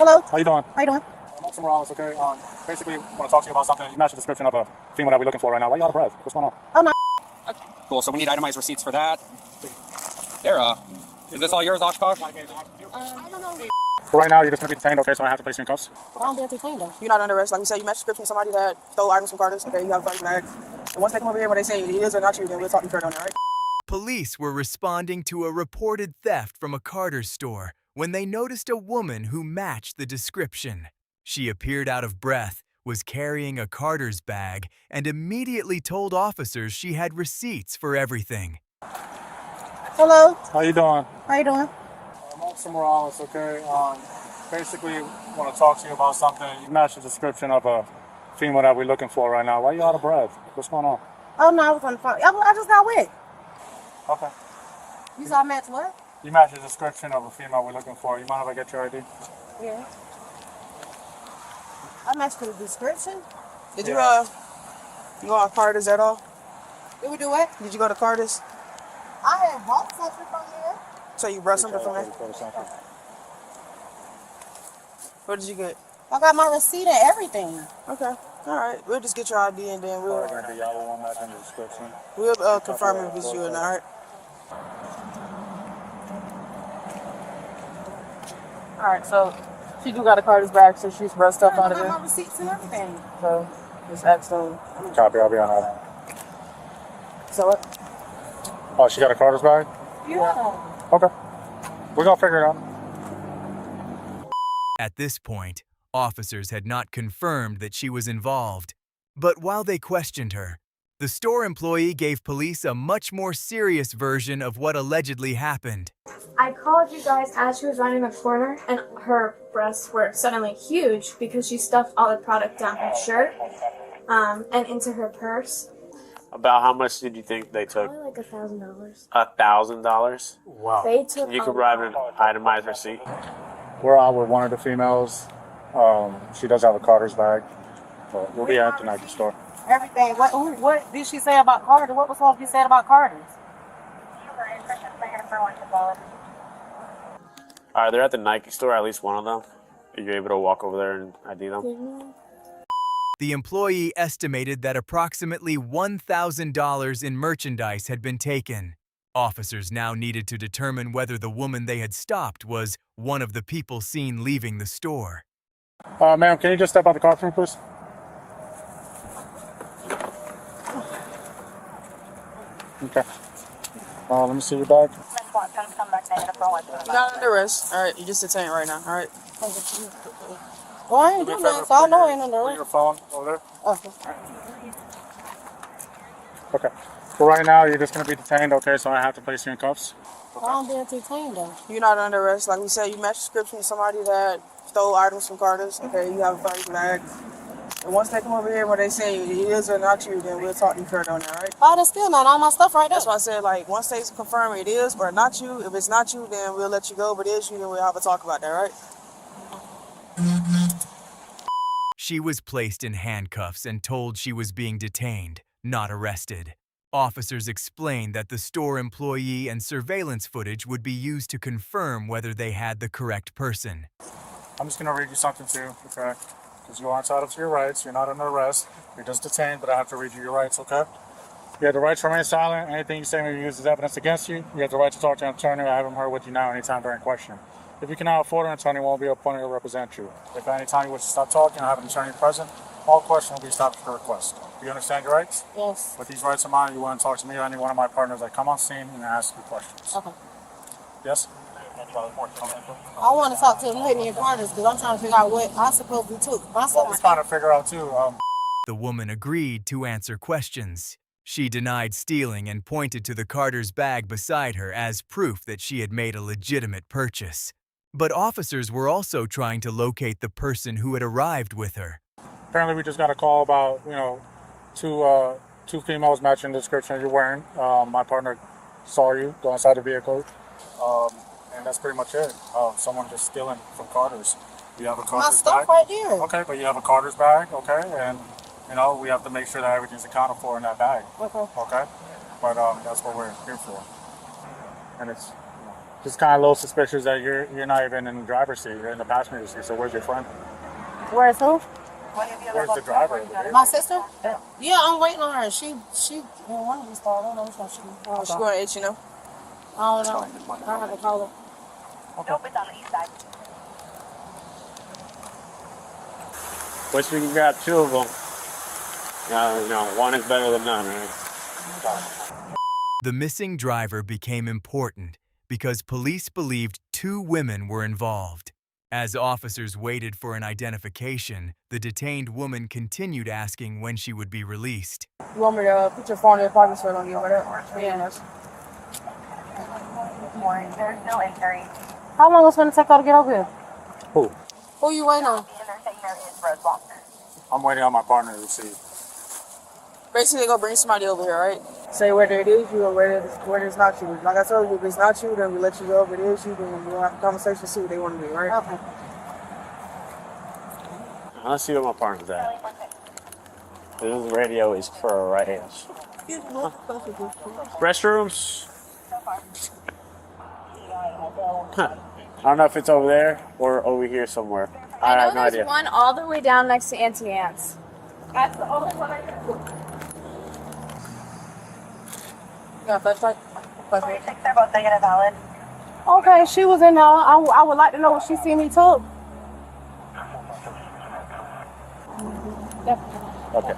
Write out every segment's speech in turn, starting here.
Hello. How you doing? How you doing? I'm Morales, okay? Basically, want to talk to you about something. You match the description of a female that we're looking for right now. Why you out of breath? What's going on? Oh, no. Okay, cool. So we need itemized receipts for that. There, is this all yours, Oshkosh? I don't know. So right now, you're just going to be detained, okay? So I have to place you in cuffs. I don't be entertained, though. You're not under arrest. Like we said, you match description of somebody that stole items from Carter's. Okay, you have a fucking bag. And once they come over here, when they say it is or not you, then we'll talk to you further on that, right? Police were responding to a reported theft from a Carter's store when they noticed a woman who matched the description. She appeared out of breath, was carrying a Carter's bag, and immediately told officers she had receipts for everything. Hello. How you doing? How you doing? I'm Morales, okay? Basically, want to talk to you about something. You match the description of a female that we're looking for right now. Why you out of breath? What's going on? Oh, no, I was on the phone. I just got wet. Okay. You saw match what? You match the description of a female we're looking for. You mind if I get your ID? Yeah. I matched the description. Did you go on Carter's at all? Did we do what? Did you go to Carter's? I had bought something from there. So you brought something from there? What did you get? I got my receipt and everything. Okay. All right. We'll just get your ID and then we'll confirm if it's you or not. All right. All right. So she do got a Carter's bag, so she's brought stuff out of I there. got my receipts and everything. So just ask them. Copy, I'll be on that. So what? Oh, she got a Carter's bag? Yeah. Okay. We're going to figure it out. At this point, officers had not confirmed that she was involved. But while they questioned her, the store employee gave police a much more serious version of what allegedly happened. I called you guys as she was running the corner, and her breasts were suddenly huge because she stuffed all the product down her shirt and into her purse. About how much did you think they took? Probably like $1,000. $1,000? Wow. They took. You could provide an itemized receipt. We're out with one of the females. She does have a Carter's bag. But we'll be at the Nike store. Everything. What did she say about Carter? What was supposed to be said about Carter's? All right, they're at the Nike store, at least one of them. Are you able to walk over there and ID them? The employee estimated that approximately $1,000 in merchandise had been taken. Officers now needed to determine whether the woman they had stopped was one of the people seen leaving the store. Ma'am, can you just step out the car for me, please? Okay. Let me see your bag. You're not under arrest. All right. You just detained right now. All right. Well, I ain't doing that, so I know I ain't under Put arrest. your phone over there. Okay. Okay. So right now, you're just going to be detained, okay? So I have to place you in cuffs. I don't be entertained, though. You're not under arrest. Like we said, you match description of somebody that stole items from Carter's. Okay. You have a fucking bag. And once they come over here, when they say it is or not you, then we'll talk to you further on that, right? Oh, that's still not all my stuff right there. That's why I said, like, once they confirm it is or not you, if it's not you, then we'll let you go. But it is you, then we'll have a talk about that, right? She was placed in handcuffs and told she was being detained, not arrested. Officers explained that the store employee and surveillance footage would be used to confirm whether they had the correct person. I'm just going to read you something too, okay? Because you are entitled to your rights. You're not under arrest. You're just detained, but I have to read you your rights, okay? You have the right to remain silent. Anything you say may be used as evidence against you. You have the right to talk to an attorney. I have him here with you now anytime during question. If you cannot afford an attorney, won't be appointed to represent you. If at any time you wish to stop talking, I have an attorney present. All questions will be stopped at your request. Do you understand your rights? Yes. With these rights of mine, you want to talk to me or any one of my partners that come on scene and ask you questions. Okay. Yes? I want to talk to them Whitney and Carter's because I'm trying to figure out what I'm supposed to do. My Well, stuff we're is trying to figure out too. The woman agreed to answer questions. She denied stealing and pointed to the Carter's bag beside her as proof that she had made a legitimate purchase. But officers were also trying to locate the person who had arrived with her. Apparently, we just got a call about, two females matching the description you're wearing. My partner saw you go inside the vehicle, and that's pretty much it. Someone just stealing from Carter's. You have a my Carter's stuff bag. right there. Okay, but you have a Carter's bag, okay, and we have to make sure that everything's accounted for in that bag. Okay. Okay, but that's what we're here for, and it's Just kind of a little suspicious that you're not even in the driver's seat. You're in the passenger seat. So where's your friend? Where's who? Where's the driver? My sister? Yeah, I'm waiting on her. She one of these called. I don't know which one she. Oh, she going to H, you know? I don't know. I have to call her. Wish we could grab two of them. One is better than none, right? The missing driver became important because police believed 2 women were involved. As officers waited for an identification, the detained woman continued asking when she would be released. You want me to put your phone in your pocket so I don't get over there? Yeah. Morning. There's no entry. How long is it going to take her to get over here? Who? Who you waiting on? The intersection is roadblock. I'm waiting on my partner to see. Basically, go bring somebody over here, right? Say whether it is you or whether it's not you. Like I told you, if it's not you, then we let you go. If it is you, then we'll have a conversation, see what they want to do, right? Okay. Let's see what my partner's at. This radio is for our right hands. Restrooms? Huh. I don't know if it's over there or over here somewhere. I have no idea. One all the way down next to Auntie Anne's. That's the only one I can. Yeah, flashlight. They're both negative valid. Okay, she was in there. I would like to know what she see me took. Okay.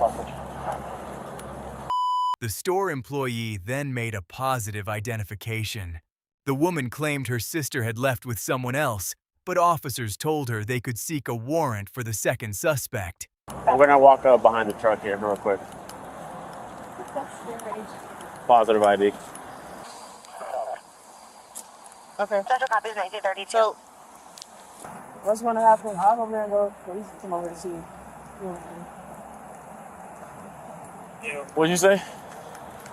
The store employee then made a positive identification. The woman claimed her sister had left with someone else, but officers told her they could seek a warrant for the second suspect. We're gonna walk up behind the truck here real quick. Positive ID. Okay. Central copy is 1932. So, what's going to happen? I'll go over there and go. Police can come over and see you. What'd you say?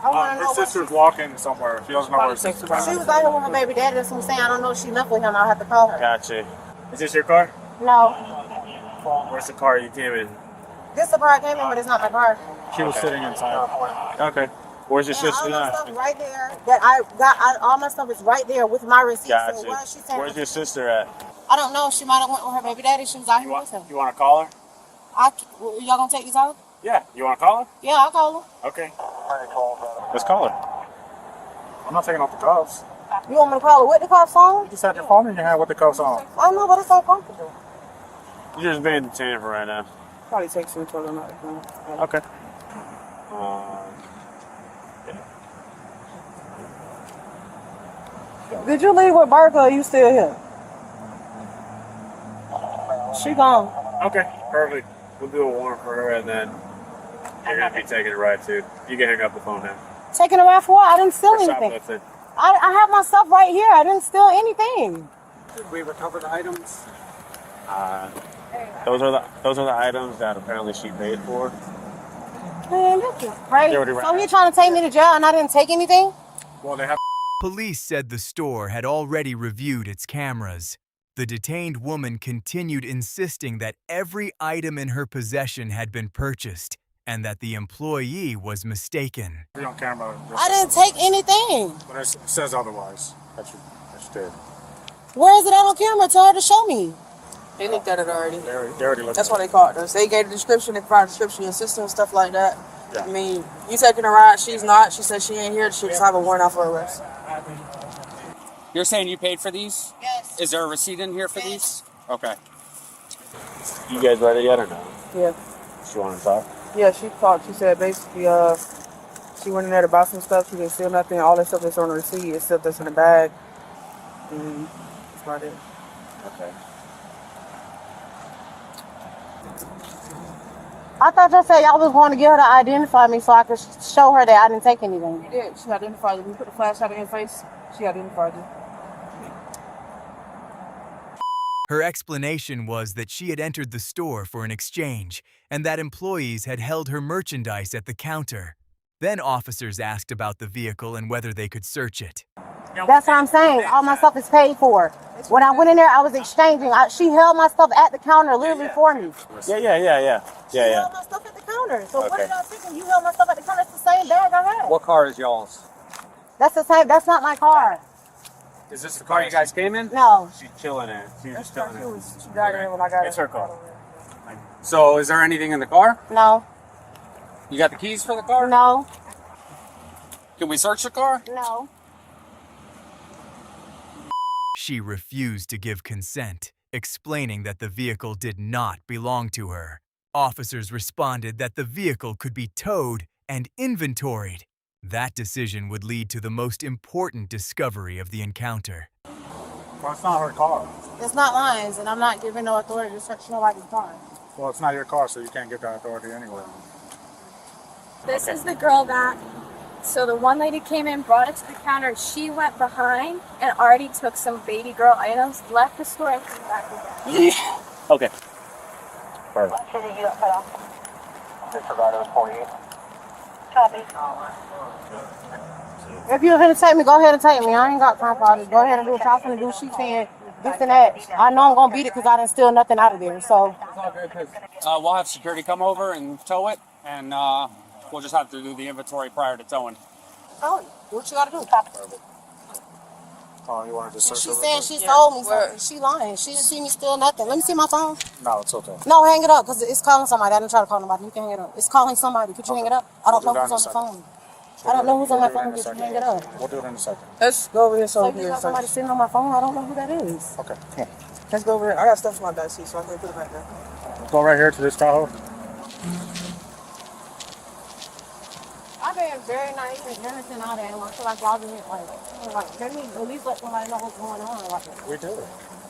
I want to Her know what sister's walking somewhere. She doesn't know where she was out here with her baby daddy. That's what I'm saying. I don't know if she left with him. I'll have to call her. Gotcha. Is this your car? No. Where's the car you came in? This is the car I came in, but it's not my car. She was sitting inside. Okay. Where's your Yeah, sister all my now? stuff right there. That I got. All my stuff is right there with my receipt. Gotcha. So why is she saying? Where's your sister at? I don't know. She might have went with her baby daddy. She was out here with him. You want to call her? Y'all gonna take these out? Yeah. You want to call her? Yeah, I'll call her. Okay. Let's call her. I'm not taking off the cuffs. You want me to call her with the cuffs on? You just had your phone in your hand with the cuffs on. I know, but it's uncomfortable. You're just being detained for right now. Probably takes you until not. Okay. Did you leave with Bertha or are you still here? She gone. Okay. Perfect. We'll do a warrant for her and then you're going to be taking it right too. You can hang up the phone now. Taking her out for what? I didn't steal For anything. shoplifting. I have my stuff right here. I didn't steal anything. Did we recover the items? Those are the items that apparently she paid for. Man, this is crazy. They already ran So you're trying to take me to jail and I didn't take anything? Well, they have. Police said the store had already reviewed its cameras. The detained woman continued insisting that every item in her possession had been purchased and that the employee was mistaken. Be on camera. I didn't take anything. But it says otherwise. That you did. Where is it out on camera? Tell her to show me. They looked at it already. They already looked. That's why they called us. They gave the description, they provided a description, your sister and stuff like that. Yeah. I mean, you taking a ride, she's not. She said she ain't here. She just have a warrant out for arrest. You're saying you paid for these? Yes. Is there a receipt in here for these? Okay. You guys ready yet or no? Yeah. She want to talk? Yeah, she talked. She said basically, she went in there to buy some stuff. She didn't steal nothing. All that stuff that's on the receipt is stuff that's in the bag. And that's about it. Okay. I thought y'all said y'all was going to get her to identify me so I could show her that I didn't take anything. You did. She identified you. We put the flashlight in your face. She identified you. Her explanation was that she had entered the store for an exchange and that employees had held her merchandise at the counter. Then officers asked about the vehicle and whether they could search it. That's what I'm saying. All my stuff is paid for. When I went in there, I was exchanging. She held my stuff at the counter literally for me. Yeah. She held my stuff at the counter. So what Okay. did I think? You held my stuff at the counter. It's the same bag I had. What car is y'all's? That's the same. That's not my car. Is this the car you guys came in? No. She's chilling in. She's just chilling in. She got in when I got It's in. her car. So, is there anything in the car? No. You got the keys for the car? No. Can we search the car? No. She refused to give consent, explaining that the vehicle did not belong to her. Officers responded that the vehicle could be towed and inventoried. That decision would lead to the most important discovery of the encounter. Well, it's not her car. It's not mine, and I'm not giving no authority to search nobody's car. Well, it's not your car, so you can't get that authority anyway. This is the girl that, so the one lady came in, brought it to the counter, she went behind and already took some baby girl items, left the store and came back again. Yeah. Okay. Perfect. What city you got cut off? Disregard it was 48. Copy. If you're gonna take me, go ahead and take me. I ain't got time for all this. Go ahead and do what y'all finna do. She saying this and that. I know I'm gonna beat it because I didn't steal nothing out of there. So We'll have security come over and tow it, and we'll just have to do the inventory prior to towing. oh, what you gotta do? Oh, you wanted to search She's it? saying she sold me something. She lying. She didn't see me steal nothing. Let me see my phone. No, it's okay. No, hang it up because it's calling somebody. I didn't try to call nobody. You can hang it up. It's calling somebody. Could you hang it up? I don't know who's on the phone. I don't know who's on my phone. Could you hang it up? We'll do it in a second. Let's go over here so Like we you can got somebody search. sitting on my phone. I don't know who that is. Okay, come on. Let's go over here. I got stuff in my back seat, so I can put it back there. Go right here to this Tahoe. I've been very naive and innocent all that, and I feel like y'all been like, let me at least let somebody know what's going on. Like, We do.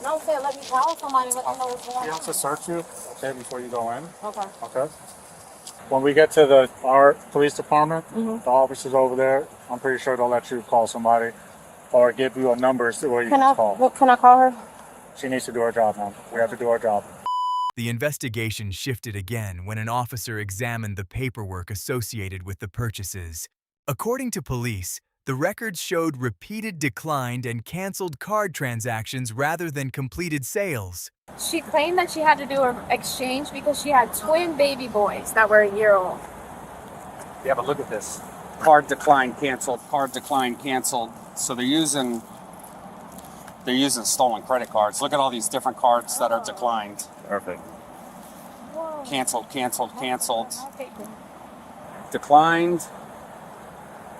no, I'm saying let me call somebody and let them know what's We going have on. to search you, okay, before you go in. Okay. Okay. When we get to our police department, the officers over there, I'm pretty sure they'll let you call somebody or give you a number where you can call. Look, can I call her? She needs to do her job now. We have to do our job. The investigation shifted again when an officer examined the paperwork associated with the purchases. According to police, the records showed repeated declined and canceled card transactions rather than completed sales. She claimed that she had to do an exchange because she had twin baby boys that were a year old. Yeah, but look at this. Card declined, canceled. Card declined, canceled. So they're using stolen credit cards. Look at all these different cards that are declined. Perfect. Canceled, canceled, canceled. Declined.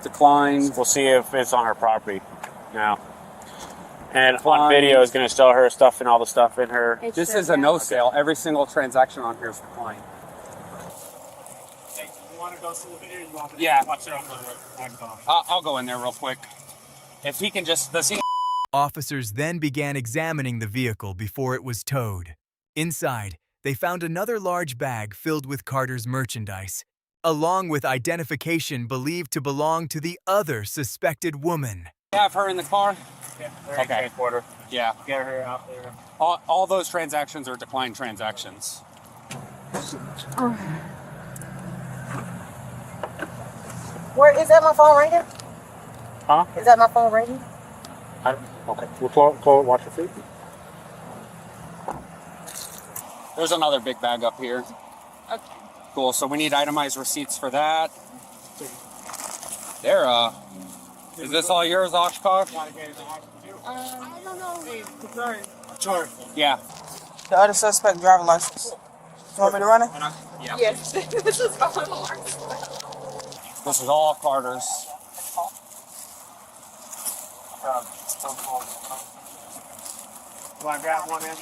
Declined. We'll see if it's on her property now. And on Declined. video is going to show her stuff and all the stuff in her. This is a no sale. Every single transaction on here is declined. Hey, you want to go see the video? You want to Yeah. watch it on the I'll go in there real quick. If he can just, does he? Officers then began examining the vehicle before it was towed. Inside, they found another large bag filled with Carter's merchandise, along with identification believed to belong to the other suspected woman. Have her in the car? Okay. Quarter. Yeah. Get her out there. All those transactions are declined transactions. Where is that? My phone ringing? Huh? Is that my phone ringing? Okay. We'll watch your feet. There's another big bag up here. Okay. Cool. So we need itemized receipts for that. There, is this all yours, Oshkosh? I don't know. Sure. Yeah. The other suspect driver license. You want me to run it? Yeah. Yes. This is all ours. This is all Carter's. Do I grab one in?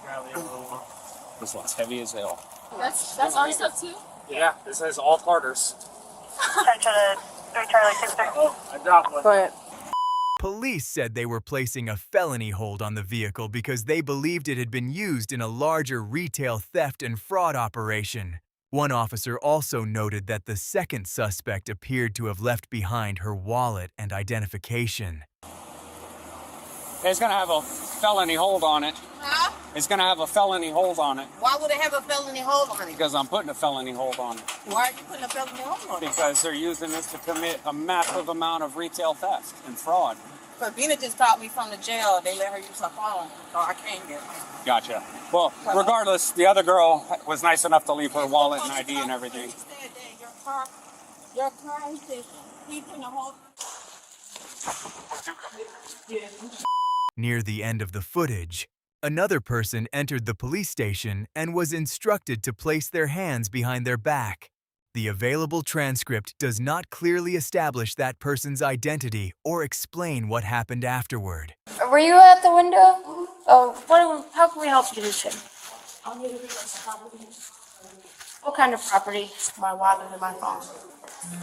Grab the other one. This one's heavy as hell. That's our stuff too? Yeah, this is all Carter's. Attention to 3 Charlie 630. I dropped one. Go ahead. Police said they were placing a felony hold on the vehicle because they believed it had been used in a larger retail theft and fraud operation. One officer also noted that the second suspect appeared to have left behind her wallet and identification. It's gonna have a felony hold on it. Huh? It's gonna have a felony hold on it Why would it have a felony hold on it? because I'm putting a felony hold on it. Why are you putting a felony hold on it? Because they're using this to commit a massive amount of retail theft and fraud. But Bina just called me from the jail. They let her use her phone, so I can't get it. Gotcha. Well, regardless, the other girl was nice enough to leave her wallet and ID and everything. Your car, he putting a hold. Near the end of the footage, another person entered the police station and was instructed to place their hands behind their back. The available transcript does not clearly establish that person's identity or explain what happened afterward. Were you at the window? Oh, how can we help you today? What kind of property? My wallet and my phone.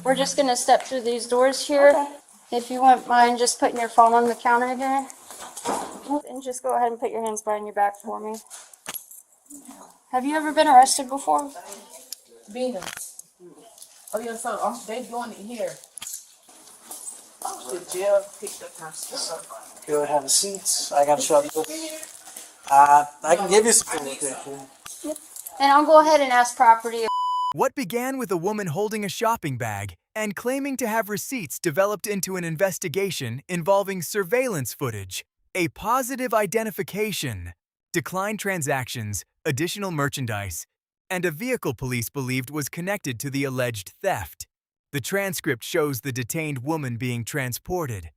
We're just gonna step through these doors here. Okay. If you wouldn't mind just putting your phone on the counter here. And just go ahead and put your hands behind your back for me. Have you ever been arrested before? Venus. Oh yeah, so they doing it here. The jail picked up my stuff. Go have a seat. I gotta show you. I can give you some location. And I'll go ahead and ask property. What began with a woman holding a shopping bag and claiming to have receipts developed into an investigation involving surveillance footage, a positive identification, declined transactions, additional merchandise, and a vehicle police believed was connected to the alleged theft. The transcript shows the detained woman being transported,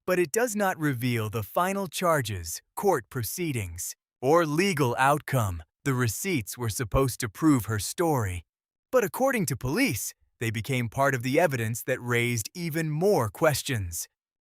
but it does not reveal the final charges, court proceedings, or legal outcome. The receipts were supposed to prove her story, but according to police, they became part of the evidence that raised even more questions.